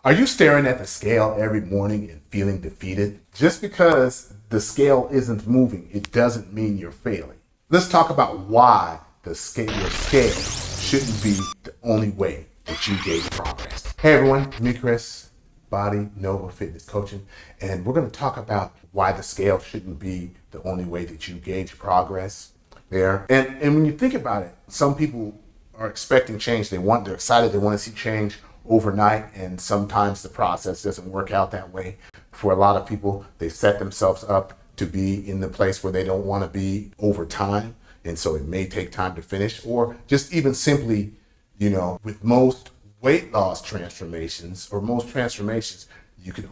Are you staring at the scale every morning and feeling defeated? Just because the scale isn't moving, it doesn't mean you're failing. Let's talk about why your scale shouldn't be the only way that you gauge progress. Hey everyone, me Chris, Body Nova Fitness Coaching, and we're going to talk about why the scale shouldn't be the only way that you gauge progress there. And when you think about it, some people are expecting change. They're excited, they want to see change overnight, and sometimes the process doesn't work out that way. For a lot of people, they set themselves up to be in the place where they don't want to be over time, and so it may take time to finish. Or just even simply, with most weight loss transformations or most transformations, you should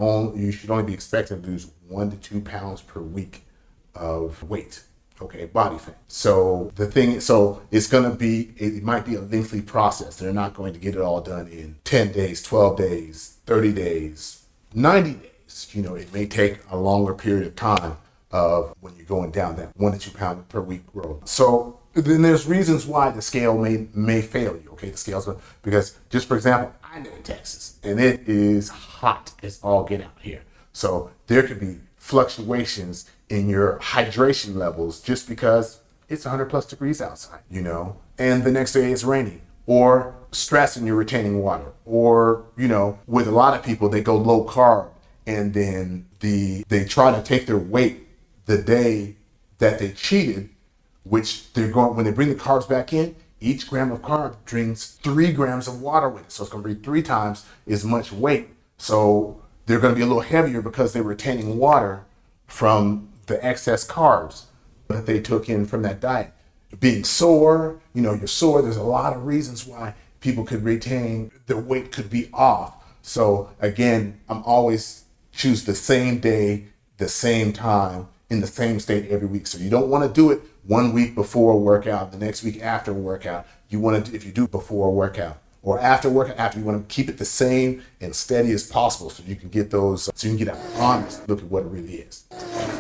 only be expected to lose 1 to 2 pounds per week of weight. Okay, body fat. So it might be a lengthy process. They're not going to get it all done in 10 days, 12 days, 30 days, 90 days. It may take a longer period of time of when you're going down that 1 to 2 pound per week growth. So then there's reasons why the scale may fail you. Okay, the scale's because just for example, I live in Texas and it is hot as all get out here. So there could be fluctuations in your hydration levels just because it's 100 plus degrees outside, and the next day it's raining, or stress and you're retaining water, or, with a lot of people, they go low carb and then they try to take their weight the day that they cheated, which when they bring the carbs back in, each gram of carb drinks 3 grams of water with it. So it's going to be 3 times as much weight. So they're going to be a little heavier because they're retaining water from the excess carbs that they took in from that diet. Being sore, you're sore. There's a lot of reasons why people could retain, their weight could be off. So again, I'm always choose the same day, the same time, in the same state every week. So you don't want to do it 1 week before a workout, the next week after a workout. You want to, if you do before a workout or after workout, you want to keep it the same and steady as possible so you can get those, so you can get an honest look at what it really is.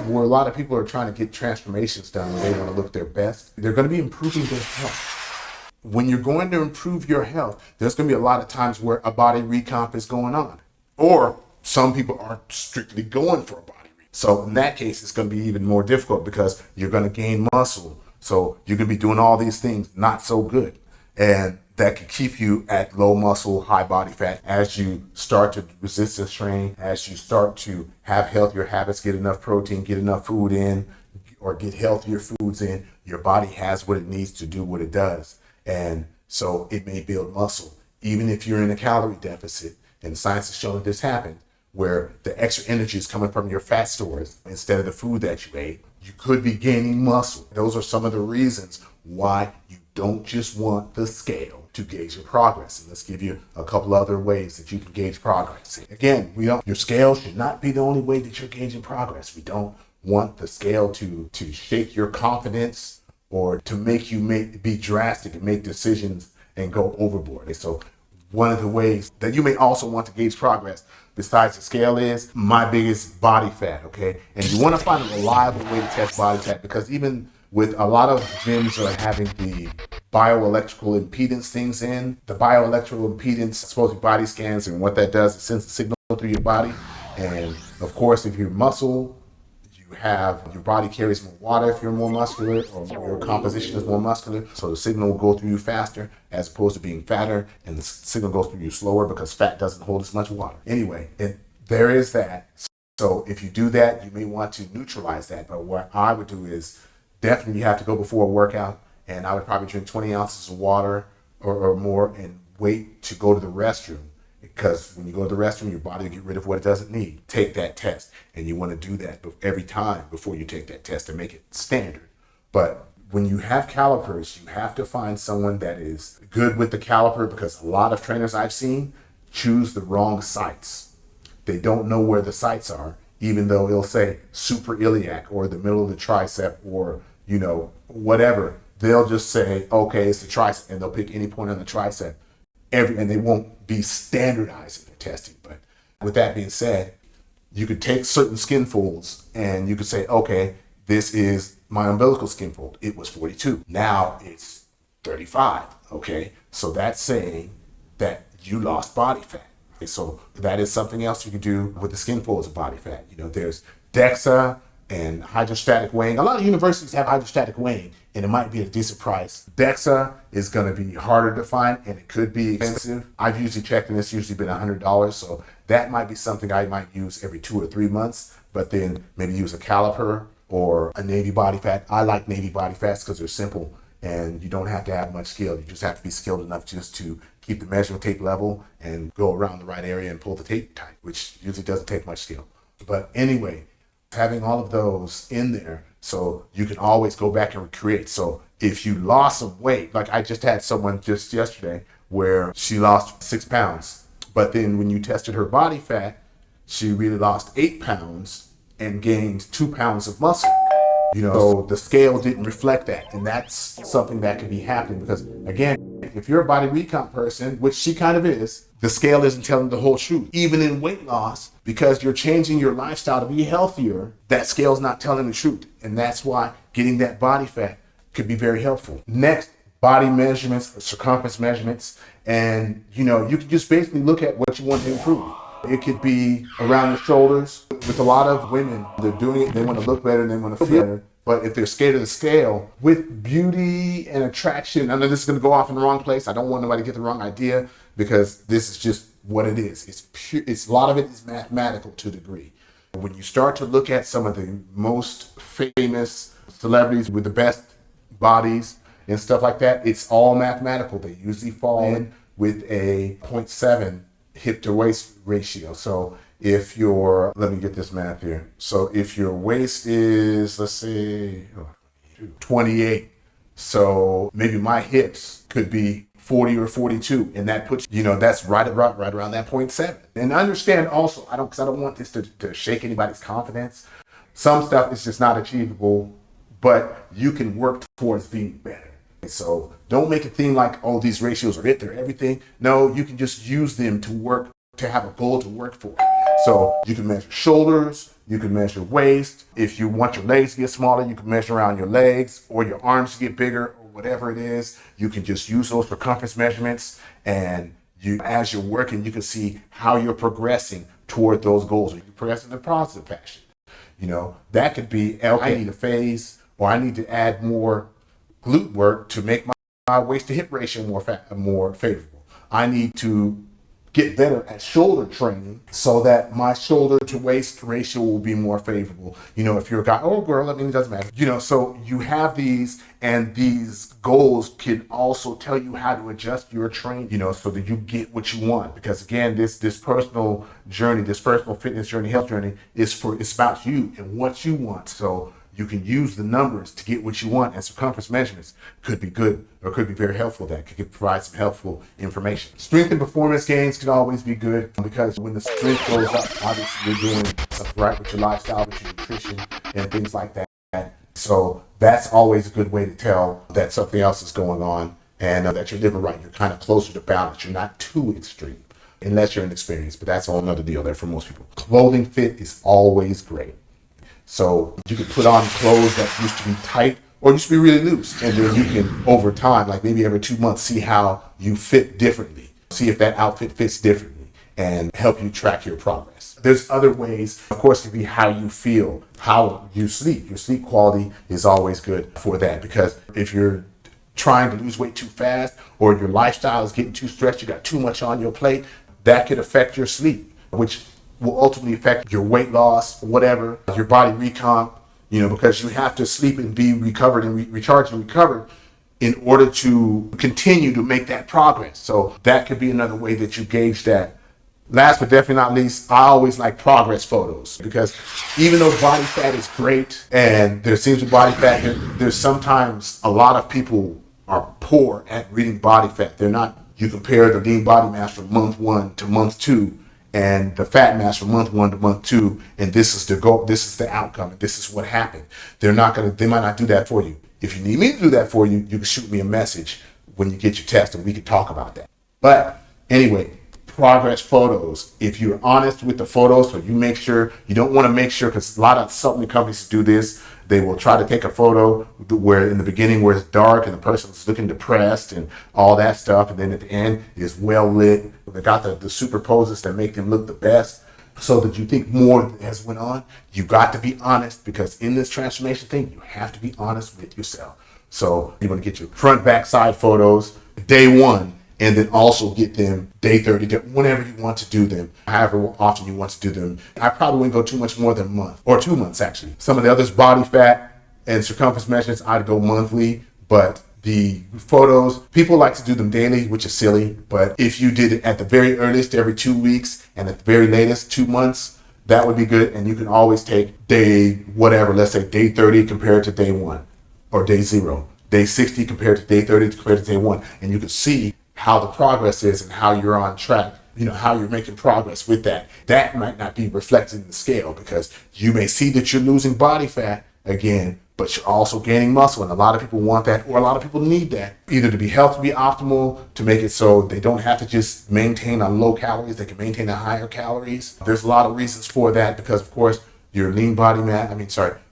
Where a lot of people are trying to get transformations done where they want to look their best, they're going to be improving their health. When you're going to improve your health, there's going to be a lot of times where a body recomp is going on. Or some people aren't strictly going for a body recomp. So in that case, it's going to be even more difficult because you're going to gain muscle. So you're going to be doing all these things not so good. And that could keep you at low muscle, high body fat as you start to resistance train, as you start to have healthier habits, get enough protein, get enough food in, or get healthier foods in. Your body has what it needs to do what it does. And so it may build muscle. Even if you're in a calorie deficit, and science has shown that this happened, where the extra energy is coming from your fat stores instead of the food that you ate, you could be gaining muscle. Those are some of the reasons why you don't just want the scale to gauge your progress. And let's give you a couple other ways that you can gauge progress. Again, your scale should not be the only way that you're gauging progress. We don't want the scale to shake your confidence or to make you be drastic and make decisions and go overboard. So one of the ways that you may also want to gauge progress besides the scale is my biggest body fat, okay? And you want to find a reliable way to test body fat, because even with a lot of gyms are having the bioelectrical impedance things in. The bioelectrical impedance, supposed body scans, and what that does, it sends a signal through your body. And of course, if you're muscle, your body carries more water if you're more muscular, or your composition is more muscular. So the signal will go through you faster as opposed to being fatter, and the signal goes through you slower because fat doesn't hold as much water. Anyway, there is that. So if you do that, you may want to neutralize that. But what I would do is definitely you have to go before a workout, and I would probably drink 20 ounces of water or more and wait to go to the restroom. Because when you go to the restroom, your body will get rid of what it doesn't need. Take that test, and you want to do that every time before you take that test to make it standard. But when you have calipers, you have to find someone that is good with the caliper, because a lot of trainers I've seen choose the wrong sites. They don't know where the sites are, even though it'll say super iliac or the middle of the tricep or, whatever. They'll just say, okay, it's the tricep, and they'll pick any point on the tricep. And they won't be standardizing their testing. But with that being said, you could take certain skin folds and you could say, okay, this is my umbilical skin fold. It was 42. Now it's 35. Okay. So that's saying that you lost body fat. So that is something else you can do with the skin folds of body fat. There's DEXA and hydrostatic weighing. A lot of universities have hydrostatic weighing, and it might be at a decent price. DEXA is going to be harder to find, and it could be expensive. I've usually checked, and it's usually been $100. So that might be something I might use every 2 or 3 months, but then maybe use a caliper or a Navy body fat. I like Navy body fats because they're simple, and you don't have to have much skill. You just have to be skilled enough just to keep the measuring tape level and go around the right area and pull the tape tight, which usually doesn't take much skill. But anyway, having all of those in there, so you can always go back and recreate. So if you lost some weight, like I just had someone just yesterday where she lost 6 pounds, but then when you tested her body fat, she really lost 8 pounds and gained 2 pounds of muscle. So the scale didn't reflect that. And that's something that could be happening because, again, if you're a body recomp person, which she kind of is, the scale isn't telling the whole truth. Even in weight loss, because you're changing your lifestyle to be healthier, that scale's not telling the truth. And that's why getting that body fat could be very helpful. Next, body measurements, circumference measurements. And, you can just basically look at what you want to improve. It could be around the shoulders. With a lot of women, they're doing it, they want to look better, they want to feel better. But if they're scared of the scale, with beauty and attraction, I know this is going to go off in the wrong place. I don't want nobody to get the wrong idea because this is just what it is. It's pure, a lot of it is mathematical to a degree. When you start to look at some of the most famous celebrities with the best bodies and stuff like that, it's all mathematical. They usually fall in with a 0.7 hip to waist ratio. So if let me get this math here. So if your waist is, let's say, 28, so maybe my hips could be 40 or 42, and that puts, that's right around that 0.7. And understand also, because I don't want this to shake anybody's confidence. Some stuff is just not achievable, but you can work towards being better. So don't make it seem like, oh, these ratios are it, they're everything. No, you can just use them to have a goal to work for. So you can measure shoulders, you can measure waist. If you want your legs to get smaller, you can measure around your legs, or your arms to get bigger, or whatever it is. You can just use those circumference measurements, and as you're working, you can see how you're progressing toward those goals. Or you're progressing in a positive fashion. That could be, I need a phase, or I need to add more glute work to make my waist to hip ratio more favorable. I need to get better at shoulder training so that my shoulder to waist ratio will be more favorable. If you're a guy or a girl, it doesn't matter. So you have these, and these goals can also tell you how to adjust your training, so that you get what you want. Because again, this personal journey, this personal fitness journey, health journey it's about you and what you want. So you can use the numbers to get what you want, and circumference measurements could be good or could be very helpful. That could provide some helpful information. Strength and performance gains can always be good because when the strength goes up, obviously you're doing something right with your lifestyle, with your nutrition, and things like that. So that's always a good way to tell that something else is going on and that you're living right. You're kind of closer to balance. You're not too extreme, unless you're inexperienced, but that's a whole nother deal there for most people. Clothing fit is always great. So you can put on clothes that used to be tight or used to be really loose. And then you can, over time, like maybe every 2 months, see how you fit differently. See if that outfit fits differently and help you track your progress. There's other ways, of course, to be how you feel, how you sleep. Your sleep quality is always good for that, because if you're trying to lose weight too fast or your lifestyle is getting too stressed, you got too much on your plate, that could affect your sleep, which will ultimately affect your weight loss, whatever, your body recomp, because you have to sleep and be recovered and recharged and recovered in order to continue to make that progress. So that could be another way that you gauge that. Last but definitely not least, I always like progress photos, because even though body fat is great and there seems to be body fat, there's sometimes a lot of people are poor at reading body fat. They're not, you compare the lean body mass from month 1 to month 2 and the fat mass from month 1 to month 2, and this is the goal, this is the outcome, and this is what happened. They might not do that for you. If you need me to do that for you, you can shoot me a message when you get your test and we can talk about that. But anyway, progress photos. If you're honest with the photos, so you make sure, you don't want to make sure, because a lot of supplement companies do this, They will try to take a photo where in the beginning where it's dark and the person's looking depressed and all that stuff, and then at the end it's well lit. They got the super poses that make them look the best, so that you think more has went on. You got to be honest, because in this transformation thing, you have to be honest with yourself. So you're going to get your front, back, side photos day one, and then also get them day 30, whenever you want to do them, however often you want to do them. I probably wouldn't go too much more than a month, or 2 months actually. Some of the others, body fat and circumference measurements, I'd go monthly, but the photos, people like to do them daily, which is silly, but if you did it at the very earliest every 2 weeks and at the very latest 2 months, that would be good. And you can always take day whatever, let's say day 30 compared to day 1, or day 0, day 60 compared to day 30 compared to day 1, and you can see how the progress is and how you're on track, how you're making progress with that. That might not be reflected in the scale, because you may see that you're losing body fat again, but you're also gaining muscle. And a lot of people want that, or a lot of people need that, either to be healthy, to be optimal, to make it so they don't have to just maintain on low calories, they can maintain on higher calories. There's a lot of reasons for that, because of course, your lean body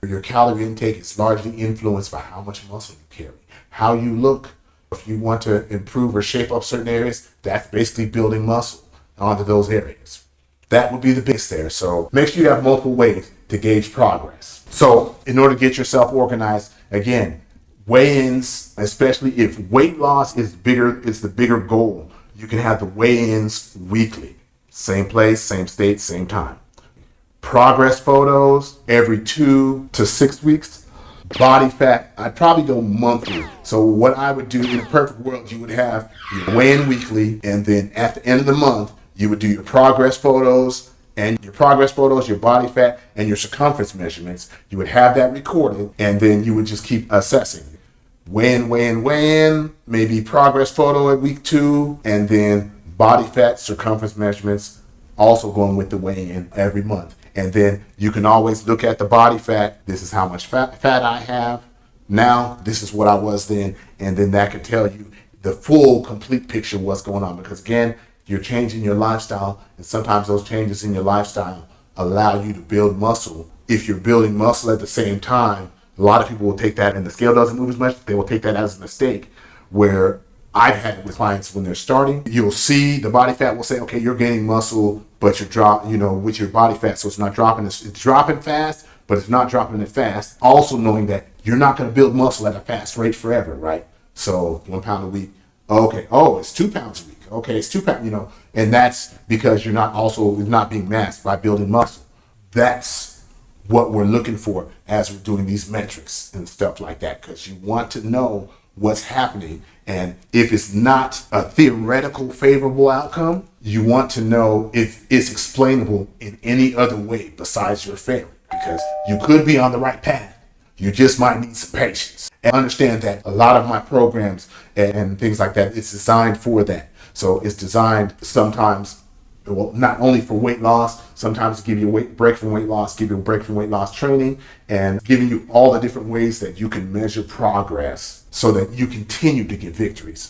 your calorie intake is largely influenced by how much muscle you carry, how you look. If you want to improve or shape up certain areas, that's basically building muscle onto those areas. That would be the biggest there. So make sure you have multiple ways to gauge progress. So in order to get yourself organized, again, weigh-ins, especially if weight loss is the bigger goal, you can have the weigh-ins weekly. Same place, same state, same time. Progress photos every 2 to 6 weeks. Body fat, I'd probably go monthly. So what I would do in a perfect world, you would have your weigh-in weekly, and then at the end of the month, you would do your progress photos, your body fat, and your circumference measurements. You would have that recorded, and then you would just keep assessing. Weigh-in, maybe progress photo at week 2, and then body fat, circumference measurements, also going with the weigh-in every month. And then you can always look at the body fat. This is how much fat I have now. This is what I was then. And then that can tell you the full, complete picture of what's going on. Because again, you're changing your lifestyle. And sometimes those changes in your lifestyle allow you to build muscle. If you're building muscle at the same time, a lot of people will take that, and the scale doesn't move as much. They will take that as a mistake, where I've had it with clients when they're starting. You'll see the body fat will say, okay, you're gaining muscle, but you're with your body fat. So it's not dropping. It's dropping fast, but it's not dropping it fast. Also knowing that you're not going to build muscle at a fast rate forever, right? So 1 pound a week. Okay. Oh, it's 2 pounds a week. Okay. It's 2 pounds, and that's because you're not being masked by building muscle. That's what we're looking for as we're doing these metrics and stuff like that, because you want to know what's happening. And if it's not a theoretical favorable outcome, you want to know if it's explainable in any other way besides your failure, because you could be on the right path. You just might need some patience. And understand that a lot of my programs and things like that, it's designed for that. So it's designed sometimes, not only for weight loss, sometimes to give you a break from weight loss, give you a break from weight loss training, and giving you all the different ways that you can measure progress so that you continue to get victories.